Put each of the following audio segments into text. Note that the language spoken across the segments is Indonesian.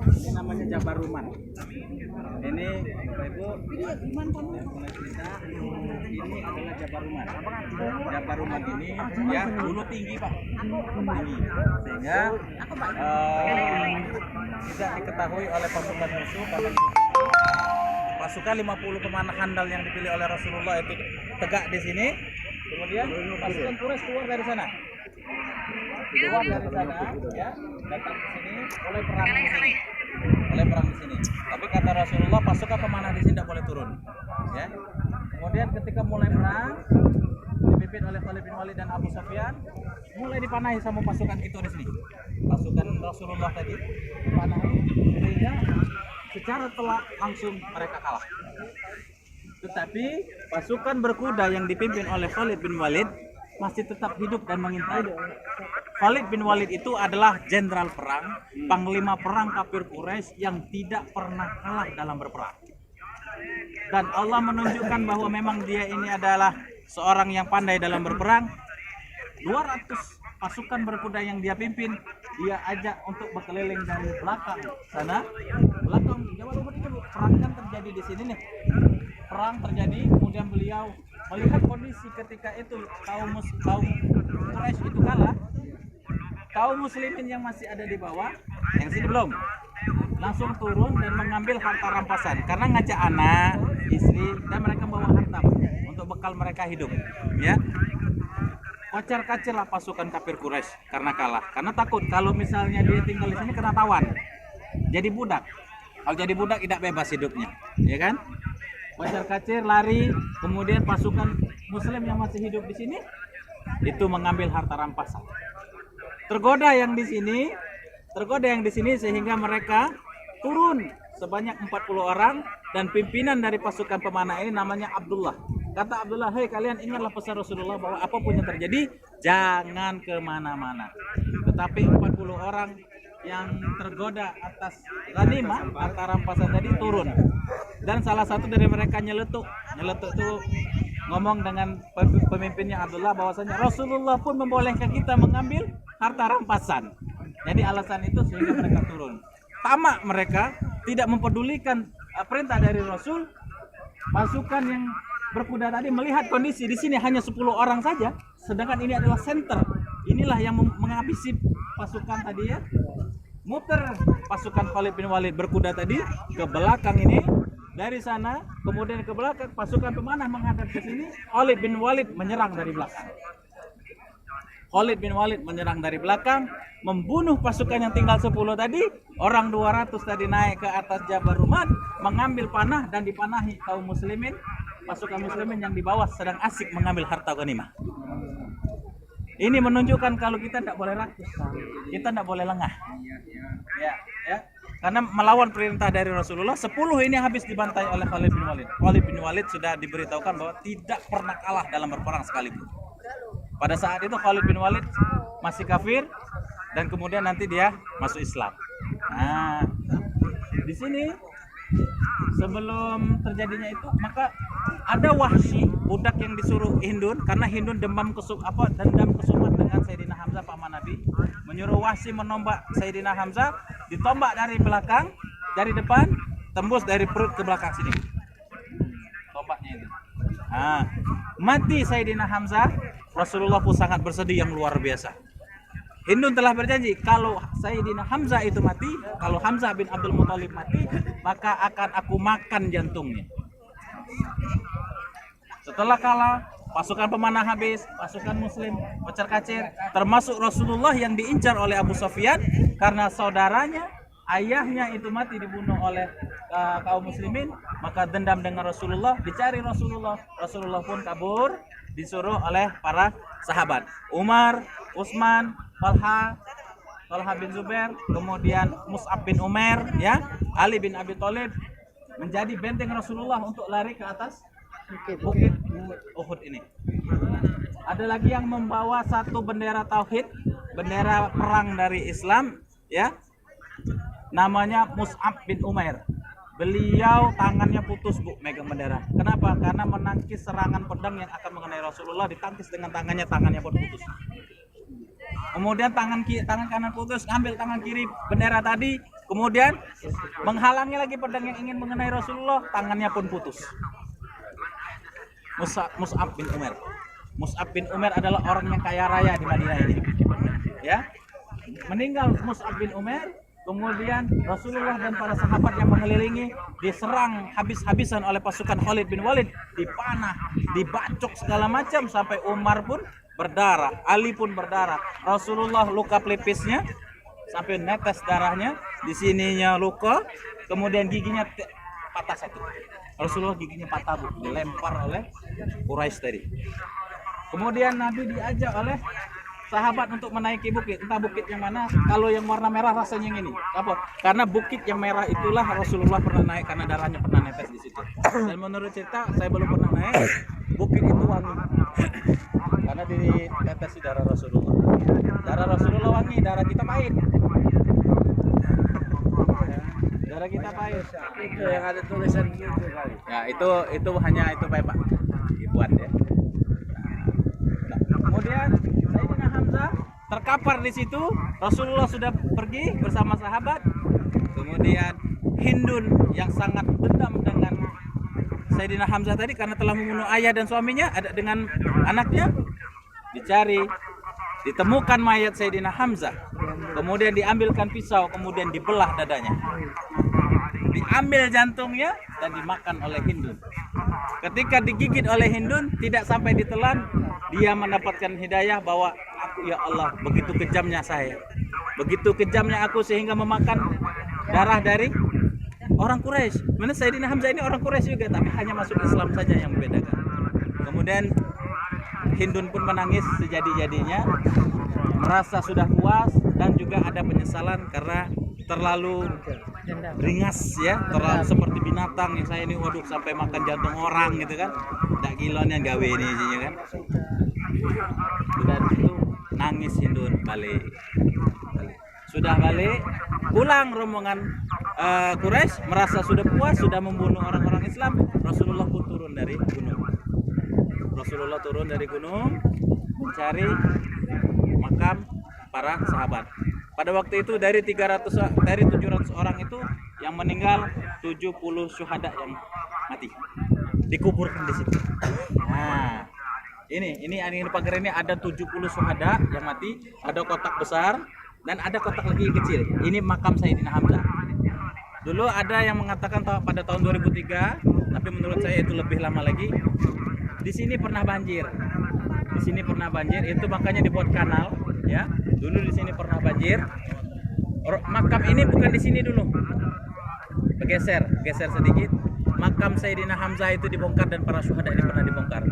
Ini namanya Jabar Ruman. Ini Bapak Ibu mulai cerita. Ini adalah Jabar Ruman. Jabar Ruman ini ya dulu tinggi Pak, tinggi sehingga tidak diketahui oleh pasukan musuh karena pasukan 50 pemanah handal yang dipilih oleh Rasulullah itu tegak di sini. Kemudian pasukan Quraisy keluar dari sana. Keluar dari sana ya, datang ke sini oleh perang di sini. Oleh perang di sini. Tapi kata Rasulullah pasukan pemanah di sini tidak boleh turun. Ya. Kemudian ketika mulai perang dipimpin oleh Khalid bin Walid dan Abu Sufyan, mulai dipanahi sama pasukan kita di sini. Pasukan Rasulullah tadi dipanahi sehingga secara telak langsung mereka kalah. Tetapi pasukan berkuda yang dipimpin oleh Khalid bin Walid masih tetap hidup dan mengintai. Khalid bin Walid itu adalah jenderal perang, panglima perang kafir Quraisy yang tidak pernah kalah dalam berperang. Dan Allah menunjukkan bahwa memang dia ini adalah seorang yang pandai dalam berperang. 200 pasukan berkuda yang dia pimpin, dia ajak untuk berkeliling dari belakang sana. Belakang Jawa Lumut itu perang kan terjadi di sini nih. Perang terjadi, kemudian beliau melihat kondisi ketika itu kaum Quraisy itu kalah. Kaum muslimin yang masih ada di bawah, yang sini belum, langsung turun dan mengambil harta rampasan karena ngajak anak, istri dan mereka membawa harta untuk bekal mereka hidup. Ya, kocar-kacirlah pasukan kafir Quraisy karena kalah, karena takut kalau misalnya dia tinggal di sini kena tawan, jadi budak. Kalau jadi budak tidak bebas hidupnya, ya kan? Kocar-kacir lari, kemudian pasukan Muslim yang masih hidup di sini itu mengambil harta rampasan. Tergoda yang di sini sehingga mereka turun sebanyak 40 orang dan pimpinan dari pasukan pemanah ini namanya Abdullah. Kata Abdullah, "Hei kalian ingatlah pesan Rasulullah bahwa apapun yang terjadi jangan kemana-mana." Tetapi 40 orang yang tergoda atas ghanimah, harta rampasan tadi turun. Dan salah satu dari mereka nyeletuk itu ngomong dengan pemimpinnya Abdullah bahwasanya Rasulullah pun membolehkan kita mengambil harta rampasan. Jadi alasan itu sehingga mereka turun. Tamak mereka, tidak mempedulikan perintah dari Rasul. Pasukan yang berkuda tadi melihat kondisi di sini hanya 10 orang saja, sedangkan ini adalah center. Inilah yang menghabisi pasukan tadi ya. Muter pasukan Khalid bin Walid berkuda tadi ke belakang ini. Dari sana kemudian ke belakang, pasukan pemanah menghadap ke sini. Khalid bin Walid menyerang dari belakang. Khalid bin Walid menyerang dari belakang, membunuh pasukan yang tinggal 10 tadi. Orang 200 tadi naik ke atas Jabar Ruman, mengambil panah dan dipanahi kaum muslimin. Pasukan muslimin yang di bawah sedang asik mengambil harta ghanimah. Ini menunjukkan kalau kita tidak boleh rakus, kita tidak boleh lengah. Ya. Karena melawan perintah dari Rasulullah, 10 ini habis dibantai oleh Khalid bin Walid. Khalid bin Walid sudah diberitahukan bahwa tidak pernah kalah dalam berperang sekalipun. Pada saat itu Khalid bin Walid masih kafir dan kemudian nanti dia masuk Islam. Nah, di sini sebelum terjadinya itu maka ada Wahsy, budak yang disuruh Hindun karena Hindun dendam kesumat dengan Sayyidina Hamzah paman Nabi, menyuruh Wahsy menombak Sayyidina Hamzah, ditombak dari belakang, dari depan, tembus dari perut ke belakang sini. Tombaknya itu. Nah, mati Sayyidina Hamzah, Rasulullah pun sangat bersedih yang luar biasa. Hindun telah berjanji kalau Sayyidina Hamzah itu mati, kalau Hamzah bin Abdul Muthalib mati, maka akan aku makan jantungnya. Setelah kalah, pasukan pemanah habis, pasukan muslim kocar-kacir, termasuk Rasulullah yang diincar oleh Abu Sufyan karena saudaranya, ayahnya itu mati dibunuh oleh kaum muslimin, maka dendam dengan Rasulullah, dicari Rasulullah pun kabur, disuruh oleh para sahabat. Umar, Utsman, Talha bin Zubair, kemudian Mus'ab bin Umair, ya, Ali bin Abi Thalib menjadi benteng Rasulullah untuk lari ke atas bukit Uhud ini. Ada lagi yang membawa satu bendera tauhid, bendera perang dari Islam, ya. Namanya Mus'ab bin Umair. Beliau tangannya putus, Bu, megang bendera. Kenapa? Karena menangkis serangan pedang yang akan mengenai Rasulullah, ditangkis dengan tangannya pun putus. Kemudian tangan kanan putus, ngambil tangan kiri bendera tadi, kemudian menghalangi lagi pedang yang ingin mengenai Rasulullah, tangannya pun putus. Mus'ab bin Umair. Mus'ab bin Umair adalah orang yang kaya raya di Madinah ini. Ya. Meninggal Mus'ab bin Umair, kemudian Rasulullah dan para sahabat yang mengelilingi diserang habis-habisan oleh pasukan Khalid bin Walid, dipanah, dibacok segala macam sampai Umar pun berdarah, Ali pun berdarah. Rasulullah luka pelipisnya sampai netes darahnya, di sininya luka, kemudian giginya patah satu. Rasulullah giginya patah, dilempar oleh Quraisy tadi. Kemudian Nabi diajak oleh sahabat untuk menaiki bukit, entah bukit yang mana. Kalau yang warna merah rasanya yang ini. Apa? Karena bukit yang merah itulah Rasulullah pernah naik karena darahnya pernah netes di situ. Dan menurut cerita saya belum pernah naik. Bukit itu wangi. Karena ditetesi darah Rasulullah. Darah Rasulullah wangi, darah kita pahit. Darah kita pahit. Itu yang ada tulisan gitu kali. Ya, itu hanya itu Pak. Dibuat ya. Kemudian Sayyidina Hamzah terkapar di situ. Rasulullah sudah pergi bersama sahabat. Kemudian Hindun yang sangat dendam dengan Sayyidina Hamzah tadi karena telah membunuh ayah dan suaminya, ada dengan anaknya, dicari, ditemukan mayat Sayyidina Hamzah. Kemudian diambilkan pisau, kemudian dibelah dadanya, diambil jantungnya dan dimakan oleh Hindun. Ketika digigit oleh Hindun, tidak sampai ditelan, dia mendapatkan hidayah bahwa aku, ya Allah, begitu kejamnya saya, begitu kejamnya aku sehingga memakan darah dari orang Quraisy. Mana Sayyidina Hamzah ini orang Quraisy juga, tapi hanya masuk Islam saja yang membedakan. Kemudian Hindun pun menangis sejadi-jadinya, merasa sudah puas dan juga ada penyesalan karena terlalu ringas ya, terlalu seperti binatang yang saya ini, waduh, sampai makan jantung orang gitu kan. Tak gilon yang gawe ini isinya kan. Sudah itu nangis Hindun, balik. Sudah balik, pulang rombongan Quraisy, merasa sudah puas, sudah membunuh orang-orang Islam. Rasulullah pun turun dari gunung. Rasulullah turun dari gunung mencari makam para sahabat. Pada waktu itu dari 700 orang itu yang meninggal 70 syuhada yang mati. Dikuburkan di situ. Nah, ini pagar ini ada 70 syuhada yang mati, ada kotak besar dan ada kotak lagi kecil. Ini makam Sayyidina Hamzah. Dulu ada yang mengatakan pada tahun 2003, tapi menurut saya itu lebih lama lagi. Di sini pernah banjir. Di sini pernah banjir, itu makanya dibuat kanal, ya. Dulu di sini pernah banjir. Makam ini bukan di sini dulu. Geser sedikit. Makam Sayyidina Hamzah itu dibongkar dan para syuhada ini pernah dibongkar.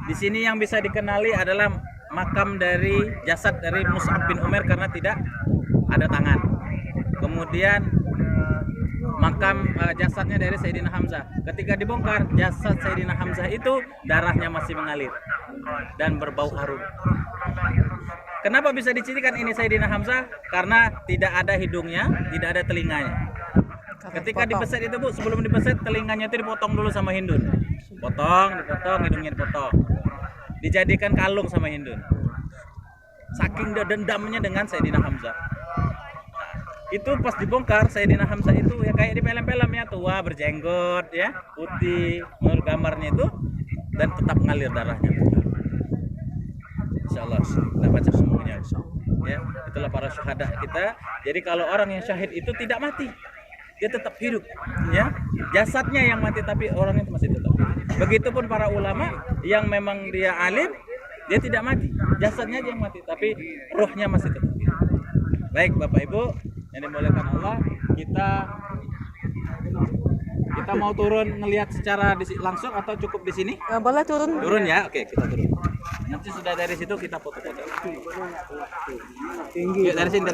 Di sini yang bisa dikenali adalah makam dari jasad dari Mus'ab bin Umair karena tidak ada tangan. Kemudian makam jasadnya dari Sayyidina Hamzah. Ketika dibongkar, jasad Sayyidina Hamzah itu darahnya masih mengalir dan berbau harum. Kenapa bisa dicirikan ini Sayyidina Hamzah? Karena tidak ada hidungnya, tidak ada telinganya. Ketika dibeset itu Bu, sebelum dibeset telinganya itu dipotong dulu sama Hindun. Dipotong, hidungnya dipotong. Dijadikan kalung sama Hindun. Saking dendamnya dengan Sayyidina Hamzah. Itu pas dibongkar Sayyidina Hamzah itu ya kayak di film-film ya, tua, berjenggot ya, putih, menurut gambarnya itu, dan tetap ngalir darahnya. Insyaallah kita baca semuanya ya. Itulah para syuhada kita. Jadi kalau orang yang syahid itu tidak mati, dia tetap hidup ya. Jasadnya yang mati tapi orangnya masih tetap hidup. Begitupun para ulama yang memang dia alim, dia tidak mati, jasadnya aja yang mati tapi rohnya masih tetap hidup. Baik Bapak Ibu yang dimuliakan Allah, kita mau turun ngelihat secara langsung atau cukup di sini? Boleh turun. Turun ya, oke kita turun. Nanti sudah dari situ kita foto-foto. Tinggi. Yuk, dari sini.